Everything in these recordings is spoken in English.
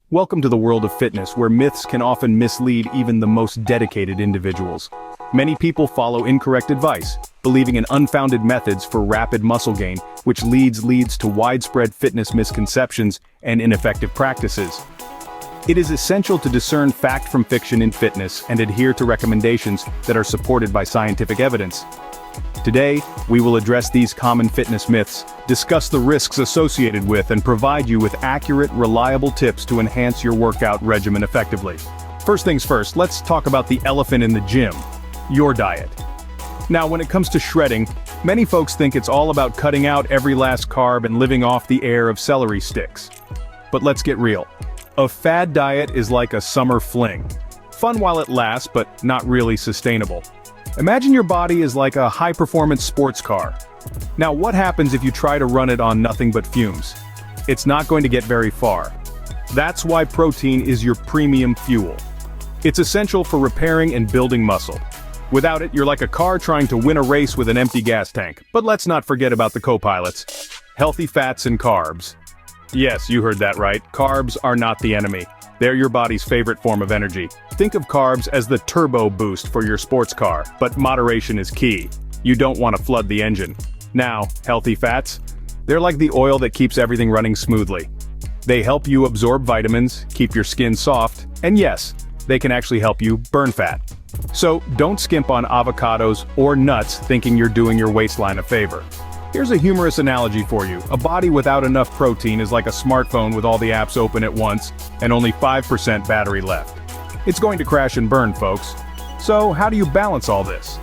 Welcome to the world of fitness, where myths can often mislead even the most dedicated individuals. Many people follow incorrect advice, believing in unfounded methods for rapid muscle gain, which leads to widespread fitness misconceptions and ineffective practices. It is essential to discern fact from fiction in fitness and adhere to recommendations that are supported by scientific evidence. Today, we will address these common fitness myths, discuss the risks associated with, and provide you with accurate, reliable tips to enhance your workout regimen effectively. First things first, let's talk about the elephant in the gym: your diet. Now, when it comes to shredding, many folks think it's all about cutting out every last carb and living off the air of celery sticks. But let's get real. A fad diet is like a summer fling. Fun while it lasts, but not really sustainable. Imagine your body is like a high-performance sports car. Now, what happens if you try to run it on nothing but fumes? It's not going to get very far. That's why protein is your premium fuel. It's essential for repairing and building muscle. Without it, you're like a car trying to win a race with an empty gas tank. But let's not forget about the co-pilots: healthy fats and carbs. Yes, you heard that right. Carbs are not the enemy. They're your body's favorite form of energy. Think of carbs as the turbo boost for your sports car, but moderation is key. You don't want to flood the engine. Now, healthy fats? They're like the oil that keeps everything running smoothly. They help you absorb vitamins, keep your skin soft, and yes, they can actually help you burn fat. So, don't skimp on avocados or nuts thinking you're doing your waistline a favor. Here's a humorous analogy for you. A body without enough protein is like a smartphone with all the apps open at once and only 5% battery left. It's going to crash and burn, folks. So, how do you balance all this?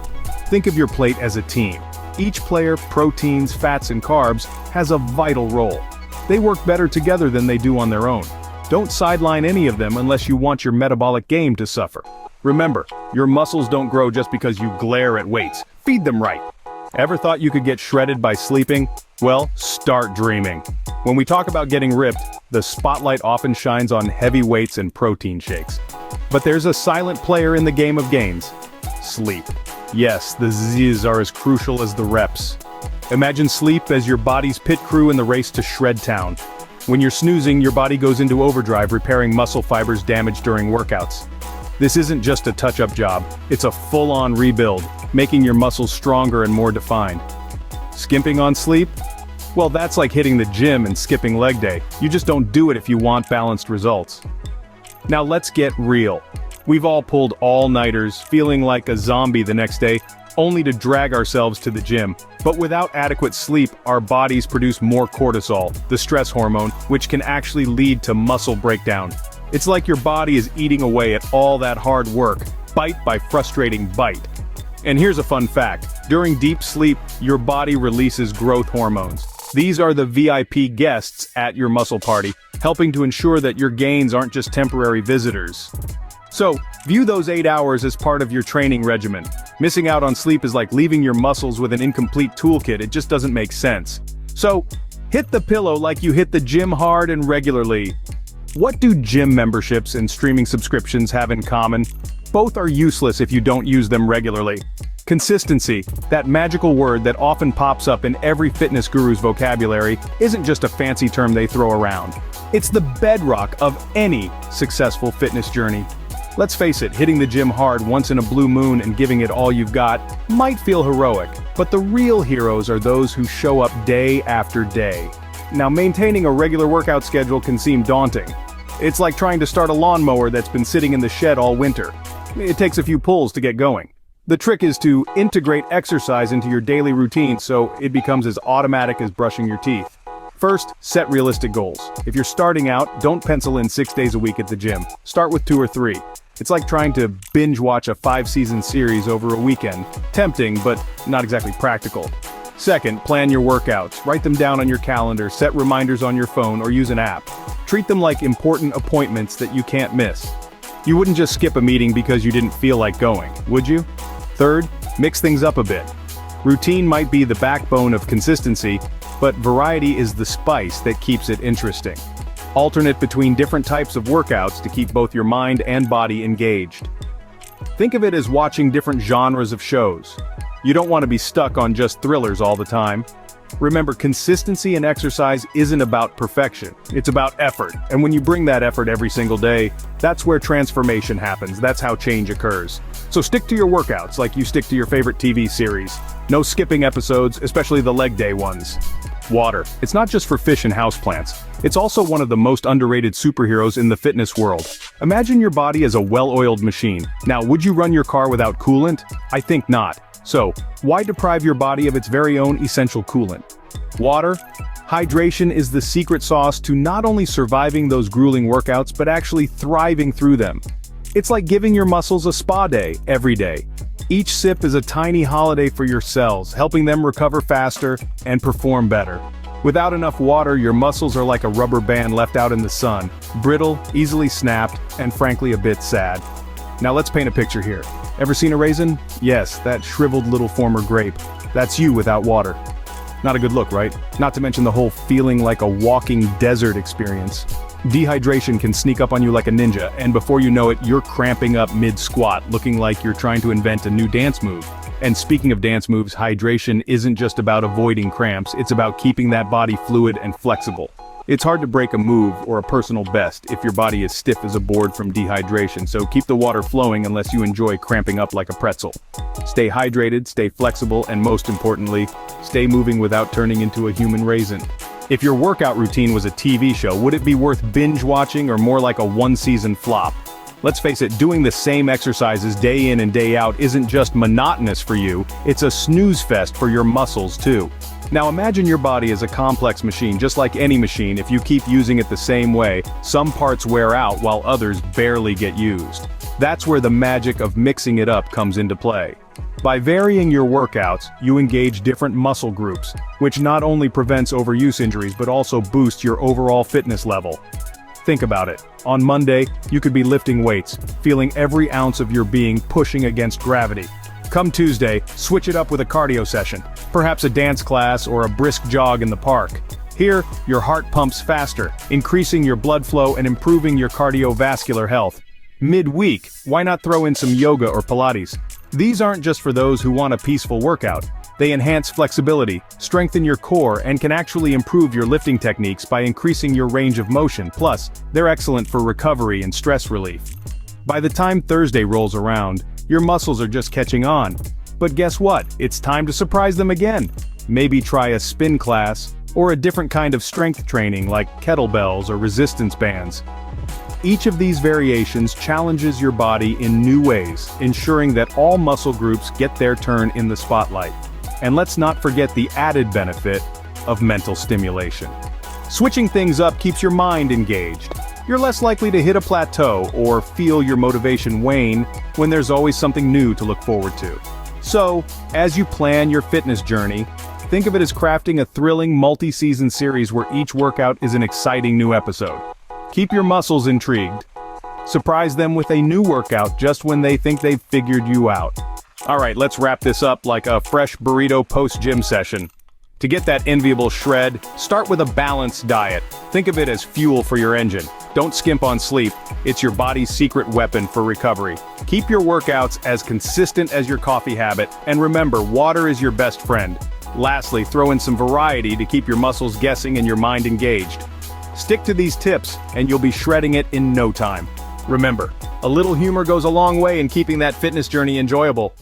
Think of your plate as a team. Each player, proteins, fats, and carbs, has a vital role. They work better together than they do on their own. Don't sideline any of them unless you want your metabolic game to suffer. Remember, your muscles don't grow just because you glare at weights. Feed them right. Ever thought you could get shredded by sleeping? Well, start dreaming. When we talk about getting ripped, the spotlight often shines on heavy weights and protein shakes. But there's a silent player in the game of gains: sleep. Yes, the Z's are as crucial as the reps. Imagine sleep as your body's pit crew in the race to shred town. When you're snoozing, your body goes into overdrive, repairing muscle fibers damaged during workouts. This isn't just a touch-up job, it's a full-on rebuild, making your muscles stronger and more defined. Skimping on sleep? Well, that's like hitting the gym and skipping leg day. You just don't do it if you want balanced results. Now let's get real. We've all pulled all-nighters, feeling like a zombie the next day, only to drag ourselves to the gym. But without adequate sleep, our bodies produce more cortisol, the stress hormone, which can actually lead to muscle breakdown. It's like your body is eating away at all that hard work, bite by frustrating bite. And here's a fun fact: during deep sleep, your body releases growth hormones. These are the VIP guests at your muscle party, helping to ensure that your gains aren't just temporary visitors. So, view those 8 hours as part of your training regimen. Missing out on sleep is like leaving your muscles with an incomplete toolkit. It just doesn't make sense. So, hit the pillow like you hit the gym hard and regularly. What do gym memberships and streaming subscriptions have in common? Both are useless if you don't use them regularly. Consistency, that magical word that often pops up in every fitness guru's vocabulary, isn't just a fancy term they throw around. It's the bedrock of any successful fitness journey. Let's face it, hitting the gym hard once in a blue moon and giving it all you've got might feel heroic, but the real heroes are those who show up day after day. Now, maintaining a regular workout schedule can seem daunting. It's like trying to start a lawnmower that's been sitting in the shed all winter. It takes a few pulls to get going. The trick is to integrate exercise into your daily routine so it becomes as automatic as brushing your teeth. First, set realistic goals. If you're starting out, don't pencil in 6 days a week at the gym. Start with 2 or 3. It's like trying to binge watch a 5-season series over a weekend. Tempting, but not exactly practical. Second, plan your workouts. Write them down on your calendar, set reminders on your phone, or use an app. Treat them like important appointments that you can't miss. You wouldn't just skip a meeting because you didn't feel like going, would you? Third, mix things up a bit. Routine might be the backbone of consistency, but variety is the spice that keeps it interesting. Alternate between different types of workouts to keep both your mind and body engaged. Think of it as watching different genres of shows. You don't want to be stuck on just thrillers all the time. Remember, consistency in exercise isn't about perfection, it's about effort. And when you bring that effort every single day, that's where transformation happens, that's how change occurs. So stick to your workouts like you stick to your favorite TV series. No skipping episodes, especially the leg day ones. Water. It's not just for fish and houseplants. It's also one of the most underrated superheroes in the fitness world. Imagine your body as a well-oiled machine. Now, would you run your car without coolant? I think not. So, why deprive your body of its very own essential coolant? Water? Hydration is the secret sauce to not only surviving those grueling workouts but actually thriving through them. It's like giving your muscles a spa day every day. Each sip is a tiny holiday for your cells, helping them recover faster and perform better. Without enough water, your muscles are like a rubber band left out in the sun, brittle, easily snapped, and frankly a bit sad. Now let's paint a picture here. Ever seen a raisin? Yes, that shriveled little former grape. That's you without water. Not a good look, right? Not to mention the whole feeling like a walking desert experience. Dehydration can sneak up on you like a ninja, and before you know it, you're cramping up mid-squat, looking like you're trying to invent a new dance move. And speaking of dance moves, hydration isn't just about avoiding cramps, it's about keeping that body fluid and flexible. It's hard to break a move or a personal best if your body is stiff as a board from dehydration, so keep the water flowing unless you enjoy cramping up like a pretzel. Stay hydrated, stay flexible, and most importantly, stay moving without turning into a human raisin. If your workout routine was a TV show, would it be worth binge watching or more like a one-season flop? Let's face it, doing the same exercises day in and day out isn't just monotonous for you, it's a snooze fest for your muscles too. Now imagine your body as a complex machine. Just like any machine, if you keep using it the same way, some parts wear out while others barely get used. That's where the magic of mixing it up comes into play. By varying your workouts, you engage different muscle groups, which not only prevents overuse injuries but also boosts your overall fitness level. Think about it. On Monday, you could be lifting weights, feeling every ounce of your being pushing against gravity. Come Tuesday, switch it up with a cardio session, perhaps a dance class or a brisk jog in the park. Here, your heart pumps faster, increasing your blood flow and improving your cardiovascular health. Mid-week, why not throw in some yoga or Pilates? These aren't just for those who want a peaceful workout. They enhance flexibility, strengthen your core, and can actually improve your lifting techniques by increasing your range of motion. Plus, they're excellent for recovery and stress relief. By the time Thursday rolls around, your muscles are just catching on. But guess what? It's time to surprise them again. Maybe try a spin class, or a different kind of strength training like kettlebells or resistance bands. Each of these variations challenges your body in new ways, ensuring that all muscle groups get their turn in the spotlight. And let's not forget the added benefit of mental stimulation. Switching things up keeps your mind engaged. You're less likely to hit a plateau or feel your motivation wane when there's always something new to look forward to. So, as you plan your fitness journey, think of it as crafting a thrilling multi-season series where each workout is an exciting new episode. Keep your muscles intrigued. Surprise them with a new workout just when they think they've figured you out. Alright, let's wrap this up like a fresh burrito post-gym session. To get that enviable shred, start with a balanced diet. Think of it as fuel for your engine. Don't skimp on sleep, it's your body's secret weapon for recovery. Keep your workouts as consistent as your coffee habit, and remember, water is your best friend. Lastly, throw in some variety to keep your muscles guessing and your mind engaged. Stick to these tips, and you'll be shredding it in no time. Remember, a little humor goes a long way in keeping that fitness journey enjoyable.